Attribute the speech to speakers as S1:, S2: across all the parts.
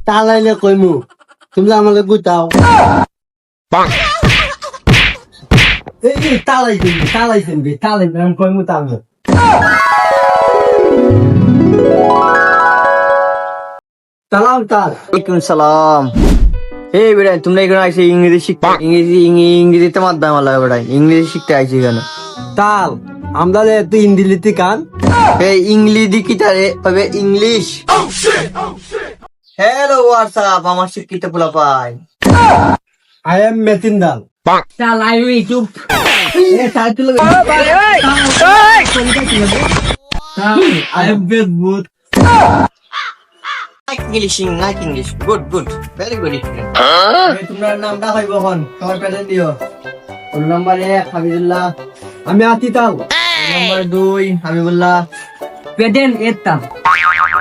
S1: তালাইলে কইমু তুমি আমাকে গুতাও এই তালাইছেন আমি কইমু তালে সালাম তাল
S2: ওয়ালাইকুম সালাম। এই বেটা তোমরা এখানে আইসে ইংরেজি শিখতে, ইংরেজিতে মাধ্যম আমার লাগে বেটা, ইংরেজি শিখতে আইসি এখানে।
S1: তাল আমরা তুই ইন্দিলিতি কান
S2: এই ইংলিশ কি তারে পাবে ইংলিশ। হ্যালো হোয়াটসঅ্যাপ আমার শিক্ষিত পোলা পাই।
S1: আই এম মেতিন দাল
S3: Tal ayo YouTube.
S1: I am Facebook
S2: like English good good very good. তোমার নামটা হইব এখন তোমার প্রেজেন্ট দিও। রোল নাম্বার 1 হাবিবুল্লাহ,
S1: আমি আতি তাল
S2: roll number 2 Habibullah,
S3: Beden etam.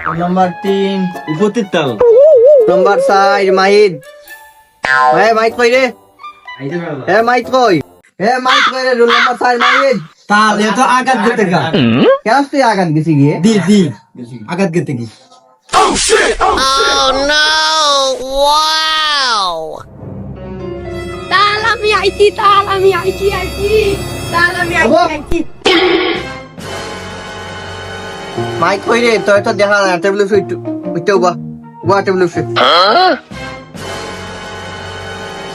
S2: Roll number 3
S1: উপতির তাল
S2: নাম্বার 4 মাহিদ। এ মাইক কই রে? এ মাইক কই? এ মাইক কই রে? Roll number 4 Mahid.
S1: তাল এ তো আঘাত গেতে গা
S2: কেন তুই আগান গেছি গিয়ে?
S1: দি আঘাত গেতে কি
S4: Talami IT.
S2: মাইক কই রে? তোর তো দেখা না, টেবিলে ফিট উঠতে উবা টেবিলে ফিট।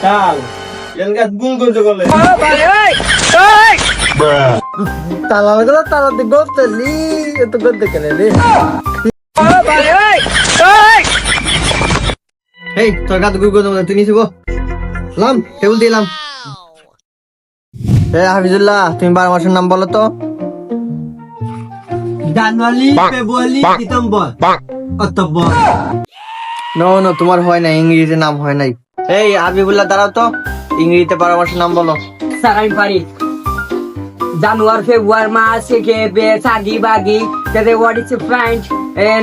S1: তাল এলগাত গুল করতে গলে
S2: তালাতে গোতলি এত গদ্দে কেনে রে? এই তোর কাছে গুল করতে তুই নিছিস লাম টেবিল দিলাম। এ হাফিজুল্লাহ তুমি 12 মাসের নাম বলো তো।
S1: জানুয়ারি ফেব্রুয়ারি ডিসেম্বর অক্টোবর
S2: নো তোমার হয় না, ইংরেজিতে নাম হয় নাই। এই হাবিবুল্লাহ দাঁড়াও তো, ইংরেজিতে 12 মাসের নাম বলো।
S3: Sarai pari. January, February, March, April, Sagi, Bagi. Then what is your friend?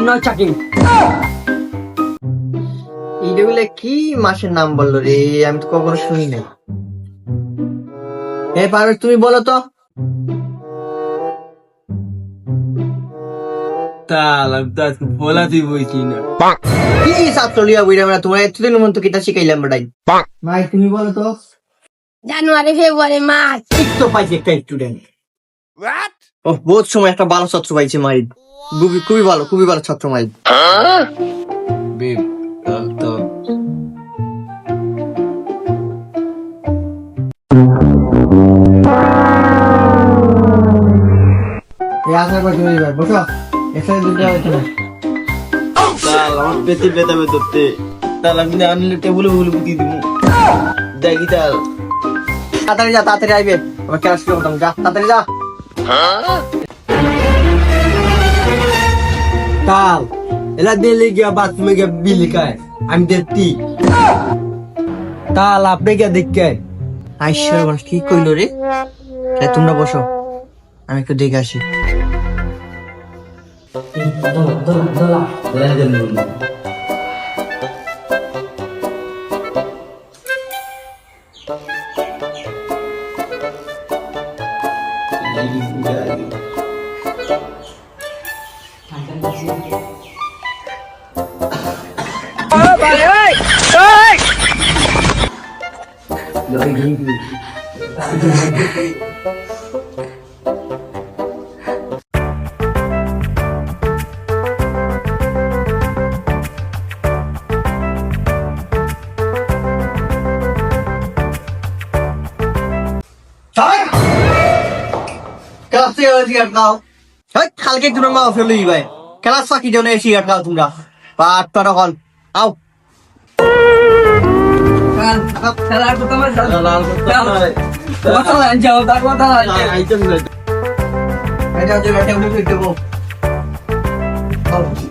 S3: No checking.
S2: এইগুলো কি মাসের নাম বললো রে? আমি তো কখনো শুনি নাই। এই পারবে তুমি বলো তো।
S1: তাল আমি তো আজকে বলাতেই বইছি না
S2: কি ছাত্র লিয়া বইরা আমরা তোমার এতদিন মতো কিতা শিখাইলাম বেটাই। ভাই তুমি বলো তো।
S4: January, February, March.
S1: ঠিক তো পাইছি একটা স্টুডেন্ট
S2: ও বহুত সময় একটা ভালো ছাত্র পাইছি মাহিদ, খুবই ভালো ছাত্র মাহিদ।
S1: বেব তো
S2: এই আসার পর তুমি ভাই বসো, একসাথে দুটো হচ্ছে না।
S1: তাল আমার পেতে বেতাবে ধরতে তাল আমি আনলে টেবুলে বলে বুঝিয়ে দিব দেখি তাল
S2: তাড়াতাড়ি আইবে, আমার ক্লাস শুরু করতাম, যা তাড়াতাড়ি যা।
S1: তাল এলা দিল্লি গিয়া বাথরুমে গিয়া বিলি খায় আমি দেখতি তাল আপনি গিয়া দেখেন
S2: আইশ্বর কি কইলো রে? তোমরা বসো, আমি একটু দেখে আসি। কালকে তোমরা মা ফেলি ভাই ক্লাস ফাঁকি জন্য সিগারেট খাও তোমরা পাট তখন আও।
S3: Salah aku teman. Masalah jauh tak masalah.
S2: টেবিলে ফিট দেবো,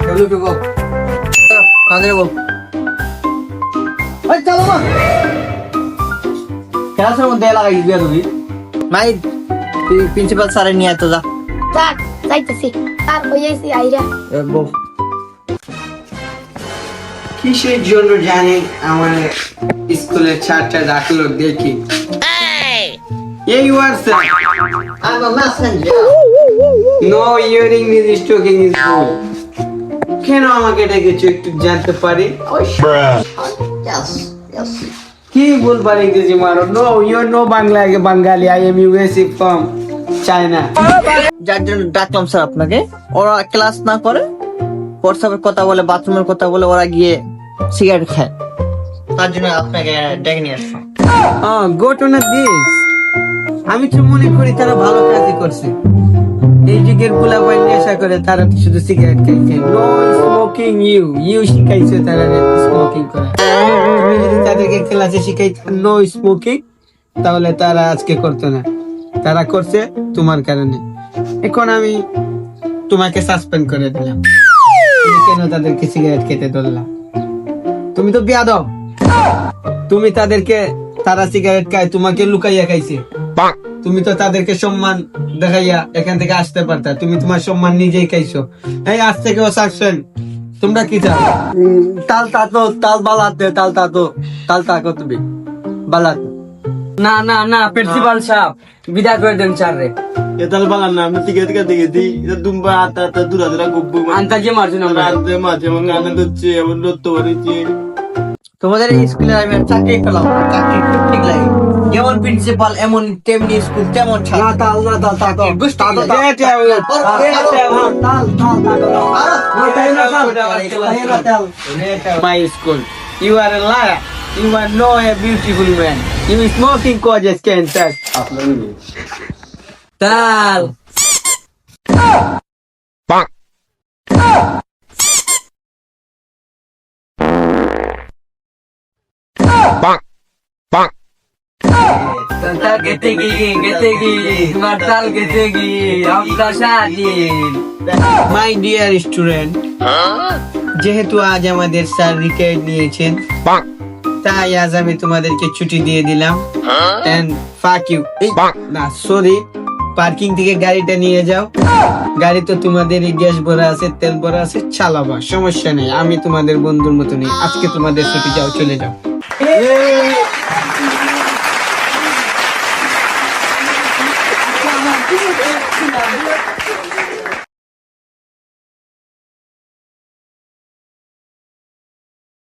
S2: টেবিলে ফিরবো কাঁদে দেবো। চলো মা ক্লাসের মধ্যে লাগাই দিবি তুমি। মাই তুই প্রিন্সিপাল স্যারের নিয়ে তো যা।
S4: Tak, যাইতেছি। তার হইয়াছি আইরা।
S5: কিসের জন্য জানি আমার স্কুলের ছাত্র ডাকলো দেখি। এই WhatsApp
S2: I'm a messenger.
S5: No your English talking is ভুল। কেন আমাকে ডেকেছো একটু জানতে পারি? কি বলবার ইংরেজি মারো? No you know Bangla Bangali, I am USA from China.
S2: যার জন্য ডাকলাম স্যার আপনাকে, ওরা ক্লাস না করে হোয়াটসঅ্যাপের কথা বলে, বাথরুমের কথা বলে, ওরা গিয়ে সিগারেট খায়, তার জন্য আপনাকে ডেকে নিয়ে আসলাম।
S5: ঘটনা দিস, আমি তো মনে করি তারা ভালো কাজই করছে। এই যুগের পোলাপাইন নেশা করে, তারা তো শুধু সিগারেট খাইছে। নো স্মোকিং, ইউ শিখাইছে তারা স্মোকিং করে। তুমি যদি তাদেরকে ক্লাসে শিখাইতে নো স্মোকিং, তাহলে তারা আজকে করতো না। তারা করছে তোমার কারণে। এখন আমি তোমাকে সাসপেন্ড করে দিলাম। তুমি কেন তাদেরকে সিগারেট খেতে ধরলাম? তুমি তো বেয়াদব। তুমি তাদেরকে, তারা সিগারেট খায়, তোমাকে লুকাইয়া খাইছে। তুমি তো তাদেরকে সম্মান দেখাইয়া এখান থেকে আসতে পারতা। তুমি তোমার সম্মান নিজেই খাইছো। এই আজ থেকে ও সাসপেন্ড। তোমরা কি চাও?
S2: তাল বালাতে, তাল তাকো তুমি বালাতে।
S3: না না না, প্রিন্সিপাল সাহেব বিদায় করে দেন স্যার রে।
S1: এতাল বাগান না, আমি টিকে টিকে দেখেছি এটা দুম্বা আতা আতা দূরা দূরা গুব্বু
S3: আন্তাজে মারছেন আমরা।
S1: রাতে মাঝে মঙ্গে আনন্দ হচ্ছে, এমন রত্ত বাড়িছে।
S2: তোমাদের এই স্কুলে আমি আর চাকরি পেলাম, চাকরি খুব ঠিক লাগে। যেমন প্রিন্সিপাল এমন তেমনি স্কুল তেমন ছাত্র।
S5: My school. You are a liar. You are no a beautiful man. You smoking causes cancer.
S3: তাল তাল গেতে গি তোমার তাল গেতে গি আমরা স্বাধীন।
S5: My dear student, যেহেতু আজ আমাদের স্যার রিটায়ার নিয়েছেন, তাই আজ আমি তোমাদেরকে ছুটি দিয়ে দিলাম। And fuck you. না সরি, পার্কিং থেকে গাড়িটা নিয়ে যাও। গাড়ি তো তোমাদের গ্যাস ভরা আছে, তেল ভরা আছে, চালাবা, সমস্যা নেই। আমি তোমাদের বন্ধুর মতো নেই। আজকে তোমাদের ছুটি, যাও, চলে যাও।